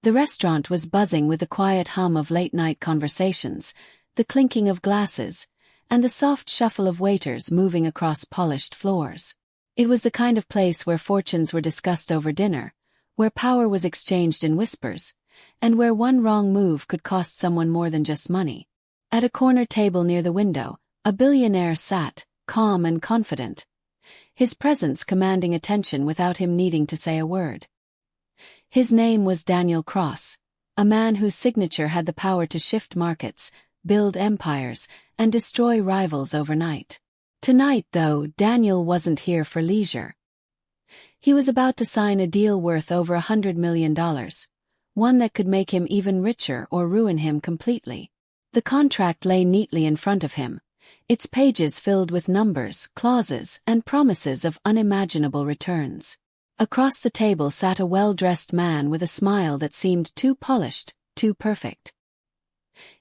The restaurant was buzzing with the quiet hum of late-night conversations, the clinking of glasses, and the soft shuffle of waiters moving across polished floors. It was the kind of place where fortunes were discussed over dinner, where power was exchanged in whispers, and where one wrong move could cost someone more than just money. At a corner table near the window, a billionaire sat, calm and confident, his presence commanding attention without him needing to say a word. His name was Daniel Cross, a man whose signature had the power to shift markets, build empires, and destroy rivals overnight. Tonight, though, Daniel wasn't here for leisure. He was about to sign a deal worth over $100 million, one that could make him even richer or ruin him completely. The contract lay neatly in front of him, its pages filled with numbers, clauses, and promises of unimaginable returns. Across the table sat a well-dressed man with a smile that seemed too polished, too perfect.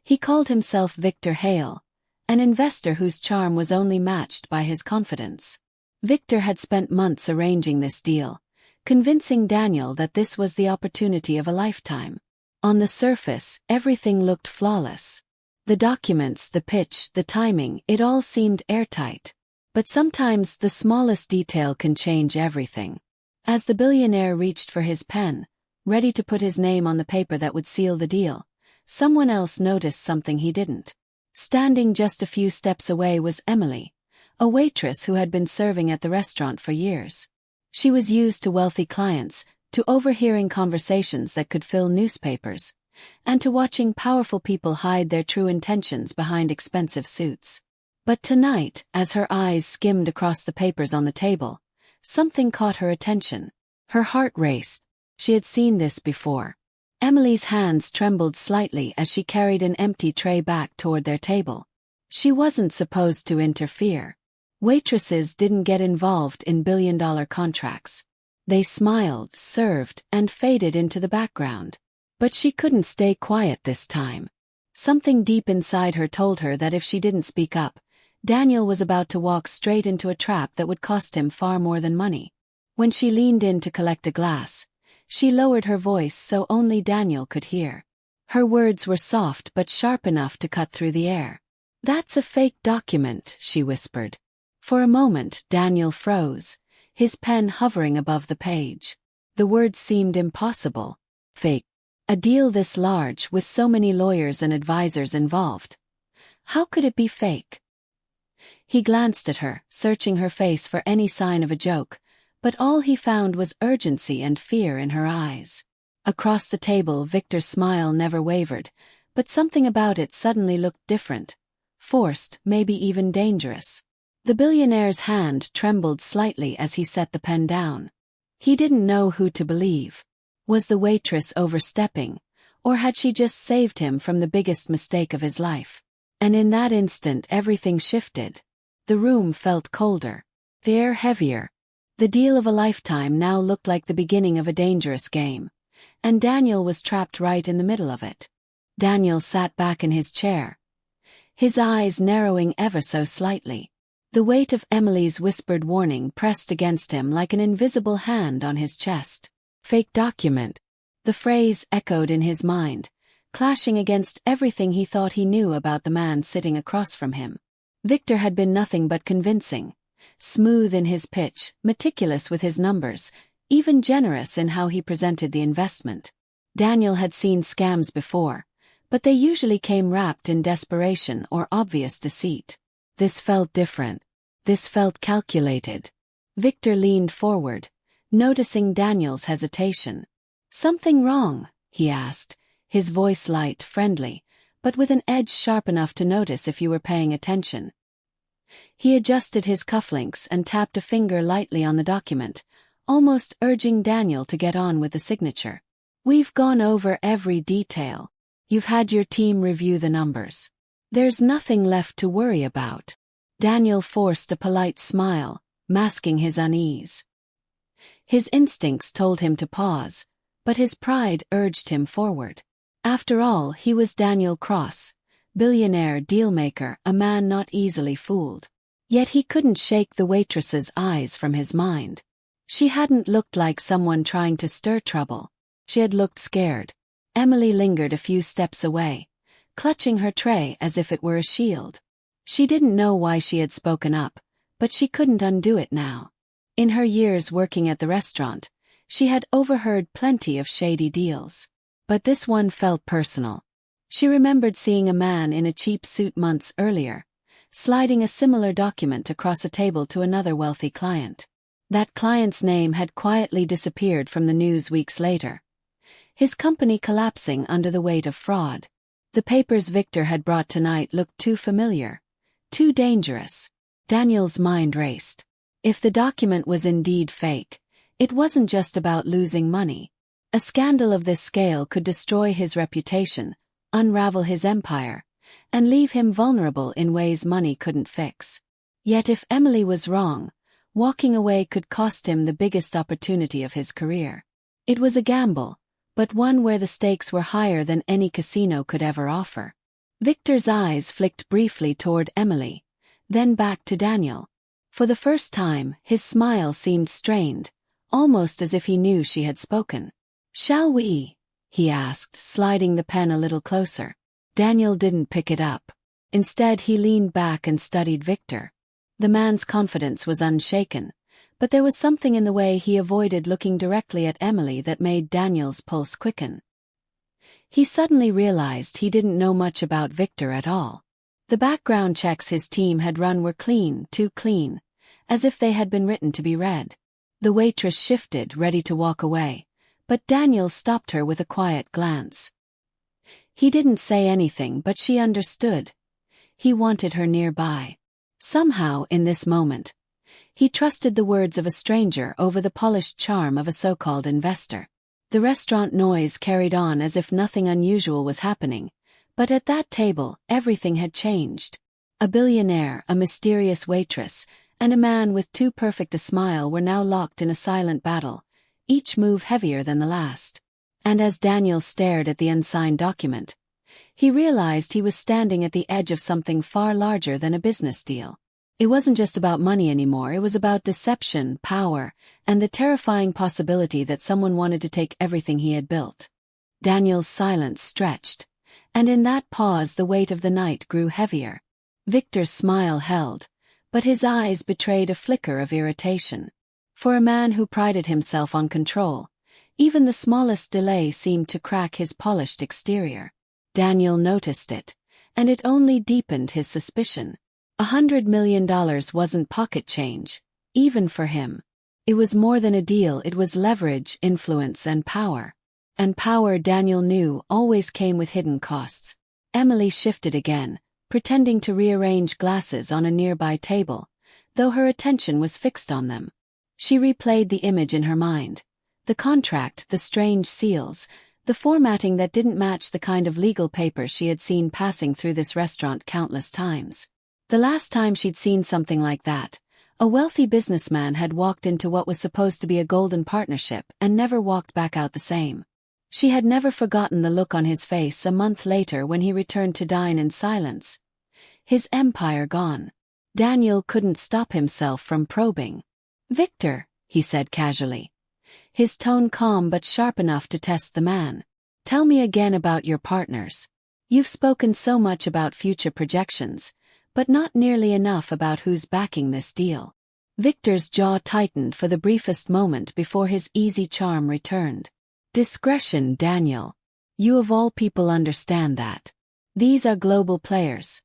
He called himself Victor Hale, an investor whose charm was only matched by his confidence. Victor had spent months arranging this deal, convincing Daniel that this was the opportunity of a lifetime. On the surface, everything looked flawless. The documents, the pitch, the timing, it all seemed airtight. But sometimes the smallest detail can change everything. As the billionaire reached for his pen, ready to put his name on the paper that would seal the deal, someone else noticed something he didn't. Standing just a few steps away was Emily, a waitress who had been serving at the restaurant for years. She was used to wealthy clients, to overhearing conversations that could fill newspapers, and to watching powerful people hide their true intentions behind expensive suits. But tonight, as her eyes skimmed across the papers on the table, something caught her attention. Her heart raced. She had seen this before. Emily's hands trembled slightly as she carried an empty tray back toward their table. She wasn't supposed to interfere. Waitresses didn't get involved in billion-dollar contracts. They smiled, served, and faded into the background. But she couldn't stay quiet this time. Something deep inside her told her that if she didn't speak up, Daniel was about to walk straight into a trap that would cost him far more than money. When she leaned in to collect a glass, she lowered her voice so only Daniel could hear. Her words were soft but sharp enough to cut through the air. "That's a fake document," she whispered. For a moment, Daniel froze, his pen hovering above the page. The words seemed impossible. Fake. A deal this large, with so many lawyers and advisors involved. How could it be fake? He glanced at her, searching her face for any sign of a joke, but all he found was urgency and fear in her eyes. Across the table, Victor's smile never wavered, but something about it suddenly looked different. Forced, maybe even dangerous. The billionaire's hand trembled slightly as he set the pen down. He didn't know who to believe. Was the waitress overstepping, or had she just saved him from the biggest mistake of his life? And in that instant everything shifted. The room felt colder, the air heavier. The deal of a lifetime now looked like the beginning of a dangerous game, and Daniel was trapped right in the middle of it. Daniel sat back in his chair, his eyes narrowing ever so slightly. The weight of Emily's whispered warning pressed against him like an invisible hand on his chest. Fake document. The phrase echoed in his mind, clashing against everything he thought he knew about the man sitting across from him. Victor had been nothing but convincing, smooth in his pitch, meticulous with his numbers, even generous in how he presented the investment. Daniel had seen scams before, but they usually came wrapped in desperation or obvious deceit. This felt different. This felt calculated. Victor leaned forward, noticing Daniel's hesitation. "Something wrong?" he asked, his voice light, friendly, but with an edge sharp enough to notice if you were paying attention. He adjusted his cufflinks and tapped a finger lightly on the document, almost urging Daniel to get on with the signature. "We've gone over every detail. You've had your team review the numbers. There's nothing left to worry about." Daniel forced a polite smile, masking his unease. His instincts told him to pause, but his pride urged him forward. After all, he was Daniel Cross, billionaire dealmaker, a man not easily fooled. Yet he couldn't shake the waitress's eyes from his mind. She hadn't looked like someone trying to stir trouble. She had looked scared. Emily lingered a few steps away, clutching her tray as if it were a shield. She didn't know why she had spoken up, but she couldn't undo it now. In her years working at the restaurant, she had overheard plenty of shady deals. But this one felt personal. She remembered seeing a man in a cheap suit months earlier, sliding a similar document across a table to another wealthy client. That client's name had quietly disappeared from the news weeks later, his company collapsing under the weight of fraud. The papers Victor had brought tonight looked too familiar, too dangerous. Daniel's mind raced. If the document was indeed fake, it wasn't just about losing money. A scandal of this scale could destroy his reputation, unravel his empire, and leave him vulnerable in ways money couldn't fix. Yet if Emily was wrong, walking away could cost him the biggest opportunity of his career. It was a gamble, but one where the stakes were higher than any casino could ever offer. Victor's eyes flicked briefly toward Emily, then back to Daniel. For the first time, his smile seemed strained, almost as if he knew she had spoken. "Shall we?" he asked, sliding the pen a little closer. Daniel didn't pick it up. Instead, he leaned back and studied Victor. The man's confidence was unshaken, but there was something in the way he avoided looking directly at Emily that made Daniel's pulse quicken. He suddenly realized he didn't know much about Victor at all. The background checks his team had run were clean, too clean, as if they had been written to be read. The waitress shifted, ready to walk away, but Daniel stopped her with a quiet glance. He didn't say anything, but she understood. He wanted her nearby. Somehow, in this moment, he trusted the words of a stranger over the polished charm of a so-called investor. The restaurant noise carried on as if nothing unusual was happening, but at that table, everything had changed. A billionaire, a mysterious waitress, and a man with too perfect a smile were now locked in a silent battle, each move heavier than the last. And as Daniel stared at the unsigned document, he realized he was standing at the edge of something far larger than a business deal. It wasn't just about money anymore, it was about deception, power, and the terrifying possibility that someone wanted to take everything he had built. Daniel's silence stretched, and in that pause the weight of the night grew heavier. Victor's smile held, but his eyes betrayed a flicker of irritation. For a man who prided himself on control, even the smallest delay seemed to crack his polished exterior. Daniel noticed it, and it only deepened his suspicion. $100 million wasn't pocket change, even for him. It was more than a deal, it was leverage, influence, and power. And power, Daniel knew, always came with hidden costs. Emily shifted again, pretending to rearrange glasses on a nearby table, though her attention was fixed on them. She replayed the image in her mind. The contract, the strange seals, the formatting that didn't match the kind of legal paper she had seen passing through this restaurant countless times. The last time she'd seen something like that, a wealthy businessman had walked into what was supposed to be a golden partnership and never walked back out the same. She had never forgotten the look on his face a month later when he returned to dine in silence. His empire gone. Daniel couldn't stop himself from probing. "Victor," he said casually, his tone calm but sharp enough to test the man. "Tell me again about your partners. You've spoken so much about future projections, but not nearly enough about who's backing this deal." Victor's jaw tightened for the briefest moment before his easy charm returned. "Discretion, Daniel. You of all people understand that. These are global players.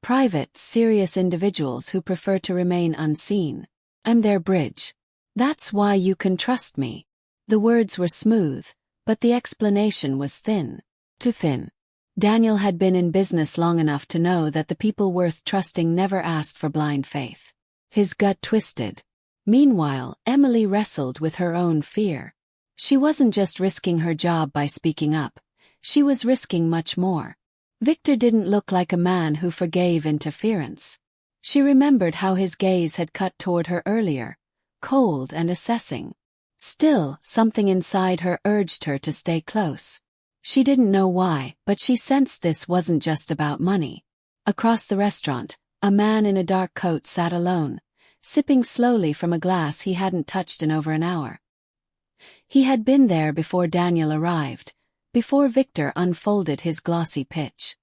Private, serious individuals who prefer to remain unseen. I'm their bridge. That's why you can trust me." The words were smooth, but the explanation was thin. Too thin. Daniel had been in business long enough to know that the people worth trusting never asked for blind faith. His gut twisted. Meanwhile, Emily wrestled with her own fear. She wasn't just risking her job by speaking up, she was risking much more. Victor didn't look like a man who forgave interference. She remembered how his gaze had cut toward her earlier, cold and assessing. Still, something inside her urged her to stay close. She didn't know why, but she sensed this wasn't just about money. Across the restaurant, a man in a dark coat sat alone, sipping slowly from a glass he hadn't touched in over an hour. He had been there before Daniel arrived, before Victor unfolded his glossy pitch.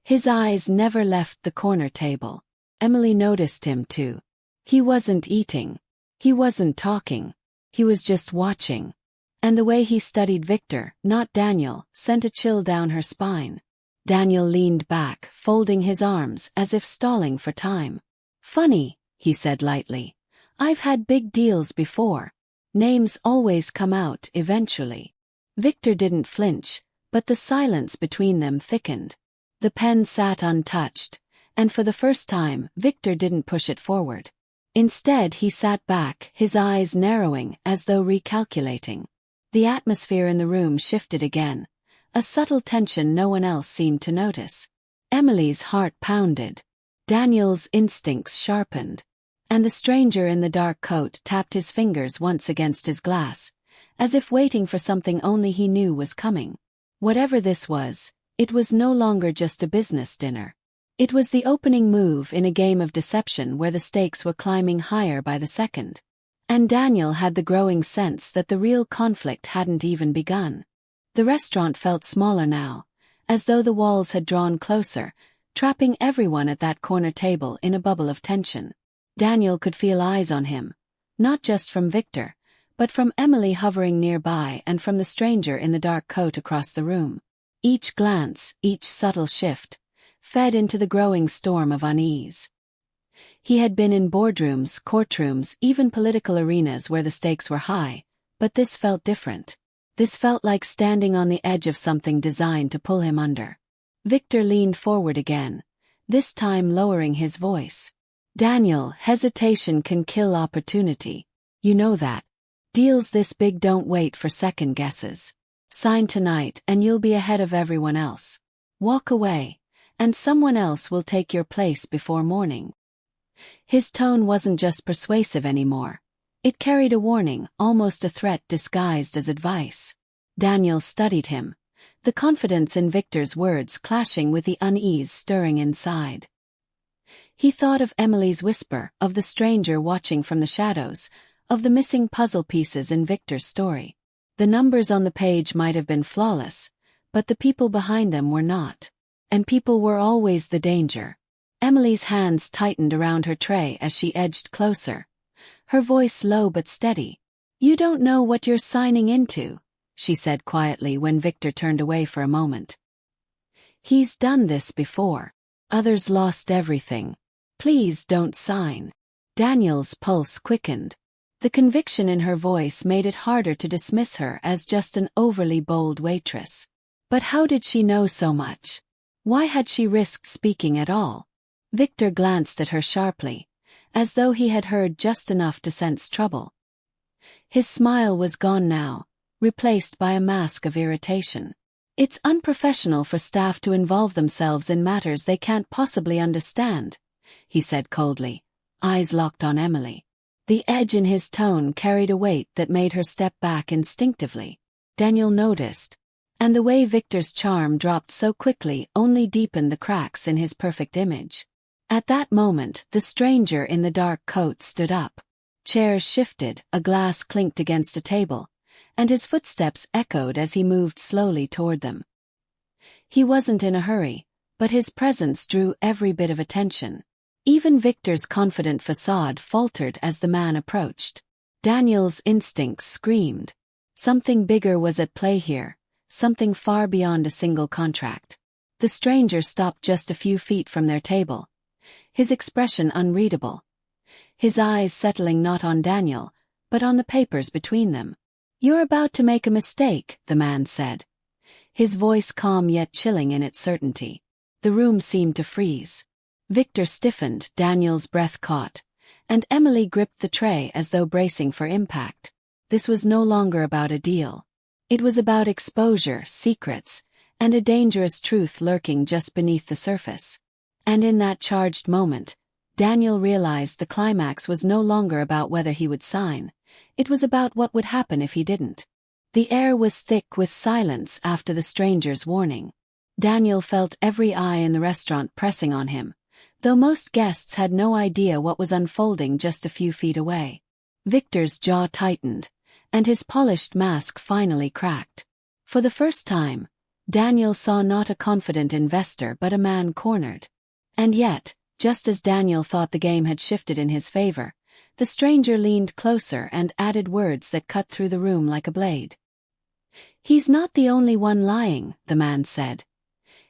His eyes never left the corner table. Emily noticed him too. He wasn't eating. He wasn't talking. He was just watching. And the way he studied Victor, not Daniel, sent a chill down her spine. Daniel leaned back, folding his arms as if stalling for time. "Funny," he said lightly. "I've had big deals before. Names always come out eventually." Victor didn't flinch, but the silence between them thickened. The pen sat untouched, and for the first time, Victor didn't push it forward. Instead, he sat back, his eyes narrowing as though recalculating. The atmosphere in the room shifted again, a subtle tension no one else seemed to notice. Emily's heart pounded. Daniel's instincts sharpened. And the stranger in the dark coat tapped his fingers once against his glass, as if waiting for something only he knew was coming. Whatever this was, it was no longer just a business dinner. It was the opening move in a game of deception where the stakes were climbing higher by the second. And Daniel had the growing sense that the real conflict hadn't even begun. The restaurant felt smaller now, as though the walls had drawn closer, trapping everyone at that corner table in a bubble of tension. Daniel could feel eyes on him, not just from Victor, but from Emily hovering nearby and from the stranger in the dark coat across the room. Each glance, each subtle shift, fed into the growing storm of unease. He had been in boardrooms, courtrooms, even political arenas where the stakes were high, but this felt different. This felt like standing on the edge of something designed to pull him under. Victor leaned forward again, this time lowering his voice. "Daniel, hesitation can kill opportunity. You know that. Deals this big don't wait for second guesses. Sign tonight and you'll be ahead of everyone else. Walk away, and someone else will take your place before morning." His tone wasn't just persuasive anymore. It carried a warning, almost a threat disguised as advice. Daniel studied him, the confidence in Victor's words clashing with the unease stirring inside. He thought of Emily's whisper, of the stranger watching from the shadows, of the missing puzzle pieces in Victor's story. The numbers on the page might have been flawless, but the people behind them were not. And people were always the danger. Emily's hands tightened around her tray as she edged closer, her voice low but steady. "You don't know what you're signing into," she said quietly when Victor turned away for a moment. "He's done this before. Others lost everything. Please don't sign." Daniel's pulse quickened. The conviction in her voice made it harder to dismiss her as just an overly bold waitress. But how did she know so much? Why had she risked speaking at all? Victor glanced at her sharply, as though he had heard just enough to sense trouble. His smile was gone now, replaced by a mask of irritation. "It's unprofessional for staff to involve themselves in matters they can't possibly understand," he said coldly, eyes locked on Emily. The edge in his tone carried a weight that made her step back instinctively. Daniel noticed, and the way Victor's charm dropped so quickly only deepened the cracks in his perfect image. At that moment, the stranger in the dark coat stood up. Chairs shifted, a glass clinked against a table, and his footsteps echoed as he moved slowly toward them. He wasn't in a hurry, but his presence drew every bit of attention. Even Victor's confident facade faltered as the man approached. Daniel's instincts screamed. Something bigger was at play here, something far beyond a single contract. The stranger stopped just a few feet from their table, his expression unreadable, his eyes settling not on Daniel, but on the papers between them. "You're about to make a mistake," the man said, his voice calm yet chilling in its certainty. The room seemed to freeze. Victor stiffened, Daniel's breath caught, and Emily gripped the tray as though bracing for impact. This was no longer about a deal. It was about exposure, secrets, and a dangerous truth lurking just beneath the surface. And in that charged moment, Daniel realized the climax was no longer about whether he would sign. It was about what would happen if he didn't. The air was thick with silence after the stranger's warning. Daniel felt every eye in the restaurant pressing on him, though most guests had no idea what was unfolding just a few feet away. Victor's jaw tightened, and his polished mask finally cracked. For the first time, Daniel saw not a confident investor but a man cornered. And yet, just as Daniel thought the game had shifted in his favor, the stranger leaned closer and added words that cut through the room like a blade. "He's not the only one lying," the man said,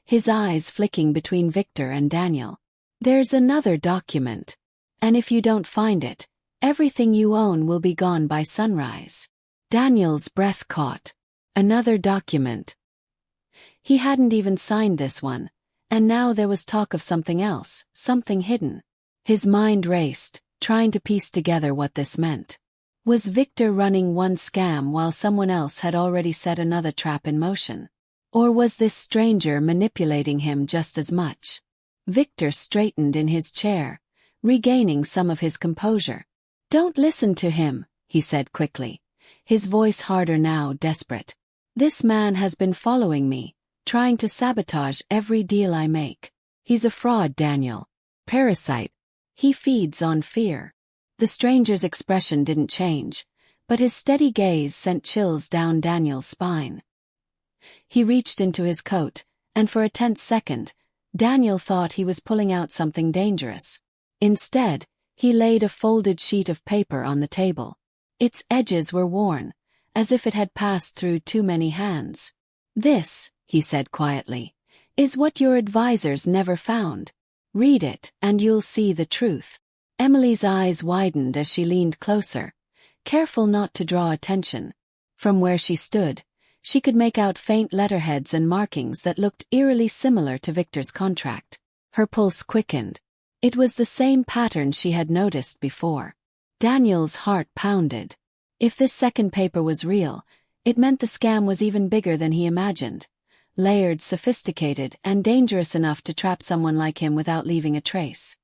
his eyes flicking between Victor and Daniel. "There's another document. And if you don't find it, everything you own will be gone by sunrise." Daniel's breath caught. Another document. He hadn't even signed this one, and now there was talk of something else, something hidden. His mind raced, trying to piece together what this meant. Was Victor running one scam while someone else had already set another trap in motion? Or was this stranger manipulating him just as much? Victor straightened in his chair, regaining some of his composure. "Don't listen to him," he said quickly, his voice harder now, desperate. "This man has been following me, trying to sabotage every deal I make. He's a fraud, Daniel. Parasite. He feeds on fear." The stranger's expression didn't change, but his steady gaze sent chills down Daniel's spine. He reached into his coat, and for a tense second, Daniel thought he was pulling out something dangerous. Instead, he laid a folded sheet of paper on the table. Its edges were worn, as if it had passed through too many hands. "This," he said quietly, "is what your advisors never found. Read it, and you'll see the truth." Emily's eyes widened as she leaned closer, careful not to draw attention. From where she stood, she could make out faint letterheads and markings that looked eerily similar to Victor's contract. Her pulse quickened. It was the same pattern she had noticed before. Daniel's heart pounded. If this second paper was real, it meant the scam was even bigger than he imagined. Layered, sophisticated, and dangerous enough to trap someone like him without leaving a trace.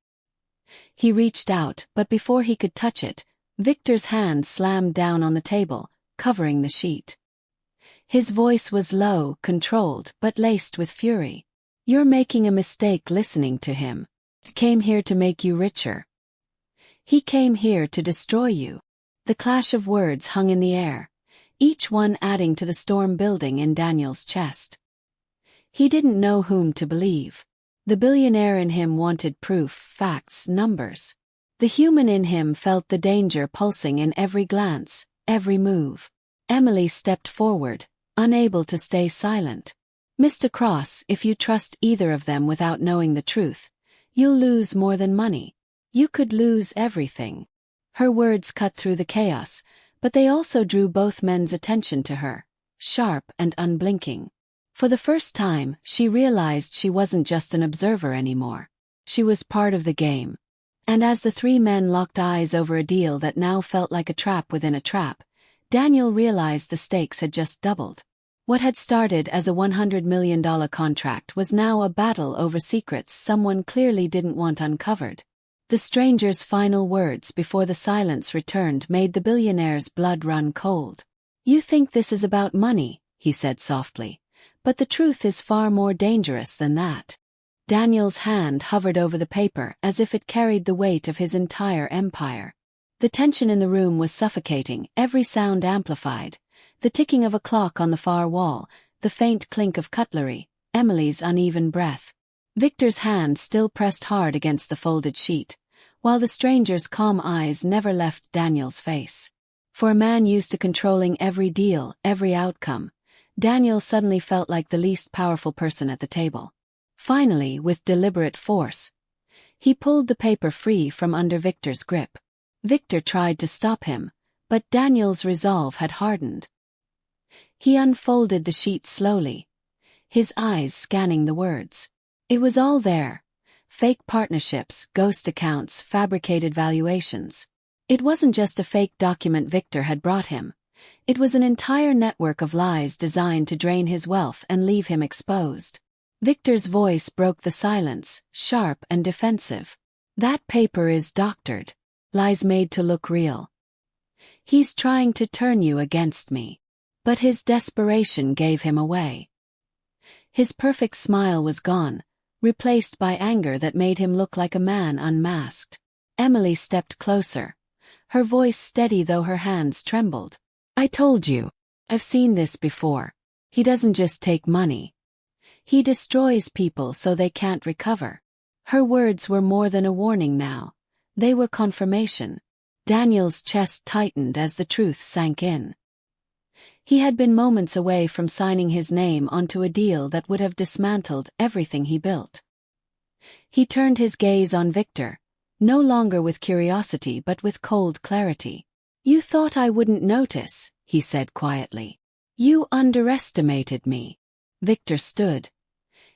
He reached out, but before he could touch it, Victor's hand slammed down on the table, covering the sheet. His voice was low, controlled, but laced with fury. "You're making a mistake listening to him. He came here to make you richer. He came here to destroy you." The clash of words hung in the air, each one adding to the storm building in Daniel's chest. He didn't know whom to believe. The billionaire in him wanted proof, facts, numbers. The human in him felt the danger pulsing in every glance, every move. Emily stepped forward, unable to stay silent. "Mr. Cross, if you trust either of them without knowing the truth, you'll lose more than money. You could lose everything." Her words cut through the chaos, but they also drew both men's attention to her, sharp and unblinking. For the first time, she realized she wasn't just an observer anymore. She was part of the game. And as the three men locked eyes over a deal that now felt like a trap within a trap, Daniel realized the stakes had just doubled. What had started as a $100 million contract was now a battle over secrets someone clearly didn't want uncovered. The stranger's final words before the silence returned made the billionaire's blood run cold. "You think this is about money," he said softly, "but the truth is far more dangerous than that." Daniel's hand hovered over the paper as if it carried the weight of his entire empire. The tension in the room was suffocating, every sound amplified. The ticking of a clock on the far wall, the faint clink of cutlery, Emily's uneven breath. Victor's hand still pressed hard against the folded sheet, while the stranger's calm eyes never left Daniel's face. For a man used to controlling every deal, every outcome, Daniel suddenly felt like the least powerful person at the table. Finally, with deliberate force, he pulled the paper free from under Victor's grip. Victor tried to stop him, but Daniel's resolve had hardened. He unfolded the sheet slowly, his eyes scanning the words. It was all there. Fake partnerships, ghost accounts, fabricated valuations. It wasn't just a fake document Victor had brought him. It was an entire network of lies designed to drain his wealth and leave him exposed. Victor's voice broke the silence, sharp and defensive. "That paper is doctored. Lies made to look real. He's trying to turn you against me." But his desperation gave him away. His perfect smile was gone, replaced by anger that made him look like a man unmasked. Emily stepped closer, her voice steady though her hands trembled. "I told you. I've seen this before. He doesn't just take money. He destroys people so they can't recover. Her words were more than a warning now. They were confirmation. Daniel's chest tightened as the truth sank in. He had been moments away from signing his name onto a deal that would have dismantled everything he built. He turned his gaze on Victor, no longer with curiosity but with cold clarity. "You thought I wouldn't notice," he said quietly. "You underestimated me." Victor stood,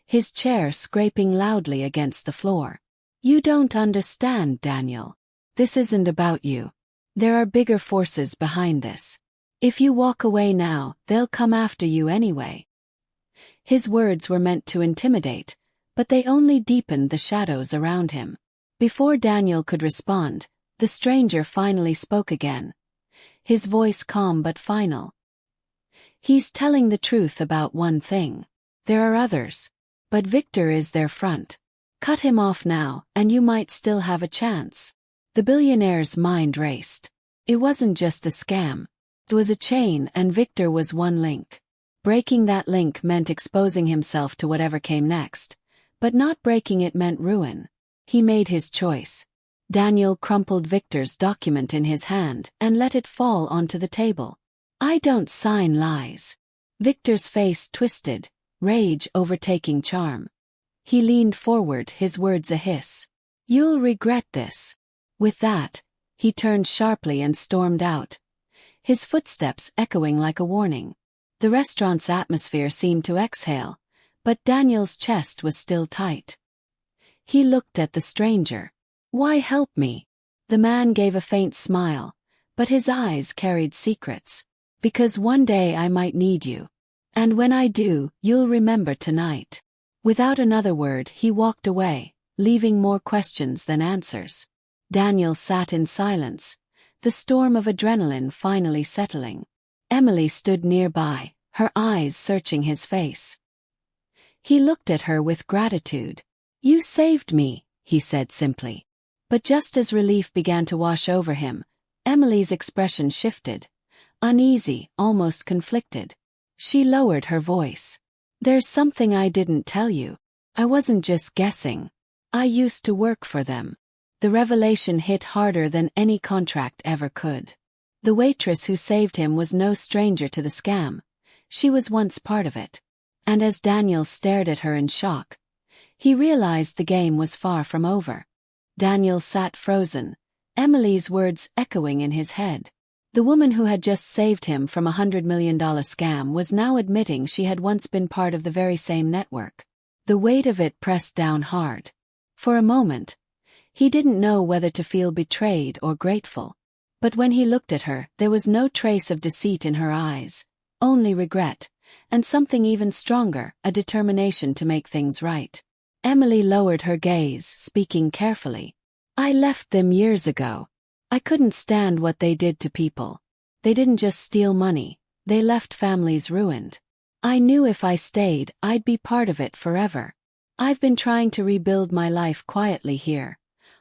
his chair scraping loudly against the floor. "You don't understand, Daniel. This isn't about you. There are bigger forces behind this. If you walk away now, they'll come after you anyway." His words were meant to intimidate, but they only deepened the shadows around him. Before Daniel could respond, the stranger finally spoke again, his voice calm but final. "He's telling the truth about one thing. There are others, but Victor is their front. Cut him off now, and you might still have a chance." The billionaire's mind raced. It wasn't just a scam. It was a chain, and Victor was one link. Breaking that link meant exposing himself to whatever came next, but not breaking it meant ruin. He made his choice. Daniel crumpled Victor's document in his hand and let it fall onto the table. "I don't sign lies." Victor's face twisted, rage overtaking charm. He leaned forward, his words a hiss. "You'll regret this." With that, he turned sharply and stormed out, his footsteps echoing like a warning. The restaurant's atmosphere seemed to exhale, but Daniel's chest was still tight. He looked at the stranger. "Why help me?" The man gave a faint smile, but his eyes carried secrets. "Because one day I might need you. And when I do, you'll remember tonight." Without another word, he walked away, leaving more questions than answers. Daniel sat in silence, the storm of adrenaline finally settling. Emily stood nearby, her eyes searching his face. He looked at her with gratitude. "You saved me," he said simply. But just as relief began to wash over him, Emily's expression shifted, uneasy, almost conflicted. She lowered her voice. "There's something I didn't tell you. I wasn't just guessing. I used to work for them." The revelation hit harder than any contract ever could. The waitress who saved him was no stranger to the scam. She was once part of it. And as Daniel stared at her in shock, he realized the game was far from over. Daniel sat frozen, Emily's words echoing in his head. The woman who had just saved him from $100 million scam was now admitting she had once been part of the very same network. The weight of it pressed down hard. For a moment, he didn't know whether to feel betrayed or grateful. But when he looked at her, there was no trace of deceit in her eyes, only regret, and something even stronger, a determination to make things right. Emily lowered her gaze, speaking carefully. "I left them years ago. I couldn't stand what they did to people. They didn't just steal money, they left families ruined. I knew if I stayed, I'd be part of it forever. I've been trying to rebuild my life quietly here,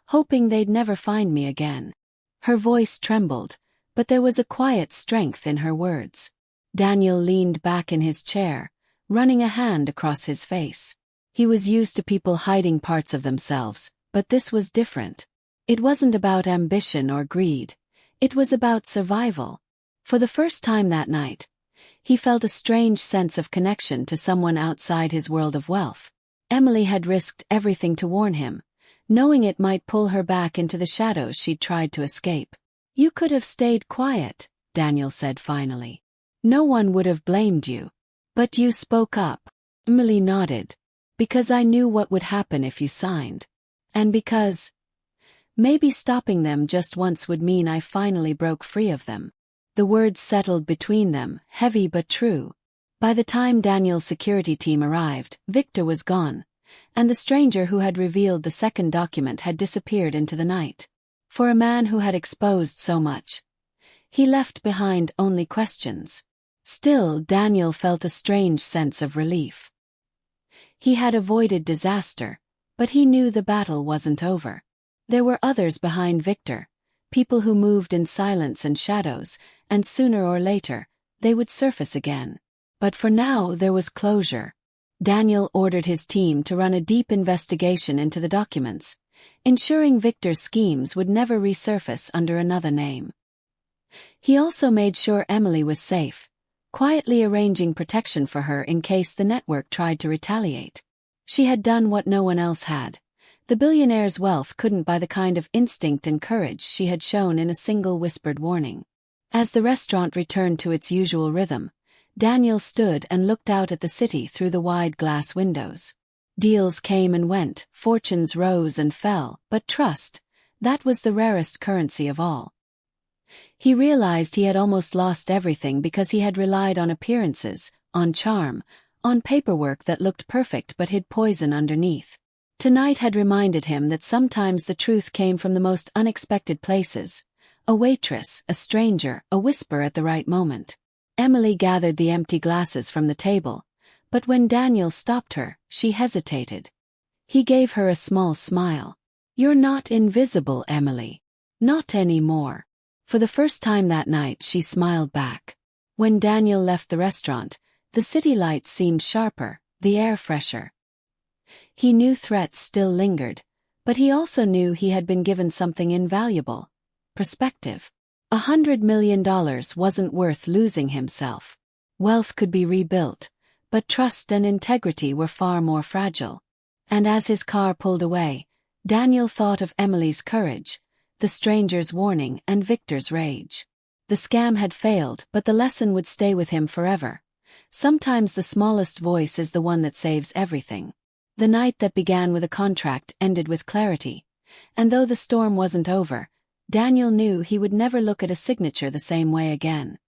hoping they'd never find me again." Her voice trembled, but there was a quiet strength in her words. Daniel leaned back in his chair, running a hand across his face. He was used to people hiding parts of themselves, but this was different. It wasn't about ambition or greed. It was about survival. For the first time that night, he felt a strange sense of connection to someone outside his world of wealth. Emily had risked everything to warn him, knowing it might pull her back into the shadows she'd tried to escape. "You could have stayed quiet," Daniel said finally. "No one would have blamed you. But you spoke up." Emily nodded. "Because I knew what would happen if you signed. And because maybe stopping them just once would mean I finally broke free of them." The words settled between them, heavy but true. By the time Daniel's security team arrived, Victor was gone, and the stranger who had revealed the second document had disappeared into the night. For a man who had exposed so much, he left behind only questions. Still, Daniel felt a strange sense of relief. He had avoided disaster, but he knew the battle wasn't over. There were others behind Victor, people who moved in silence and shadows, and sooner or later, they would surface again. But for now there was closure. Daniel ordered his team to run a deep investigation into the documents, ensuring Victor's schemes would never resurface under another name. He also made sure Emily was safe, quietly arranging protection for her in case the network tried to retaliate. She had done what no one else had. The billionaire's wealth couldn't buy the kind of instinct and courage she had shown in a single whispered warning. As the restaurant returned to its usual rhythm, Daniel stood and looked out at the city through the wide glass windows. Deals came and went, fortunes rose and fell, but trust, that was the rarest currency of all. He realized he had almost lost everything because he had relied on appearances, on charm, on paperwork that looked perfect but hid poison underneath. Tonight had reminded him that sometimes the truth came from the most unexpected places. A waitress, a stranger, a whisper at the right moment. Emily gathered the empty glasses from the table, but when Daniel stopped her, she hesitated. He gave her a small smile. "You're not invisible, Emily. Not anymore." For the first time that night she smiled back. When Daniel left the restaurant, the city lights seemed sharper, the air fresher. He knew threats still lingered, but he also knew he had been given something invaluable: perspective. $100 million wasn't worth losing himself. Wealth could be rebuilt, but trust and integrity were far more fragile. And as his car pulled away, Daniel thought of Emily's courage, the stranger's warning, and Victor's rage. The scam had failed, but the lesson would stay with him forever. Sometimes the smallest voice is the one that saves everything. The night that began with a contract ended with clarity, and though the storm wasn't over, Daniel knew he would never look at a signature the same way again.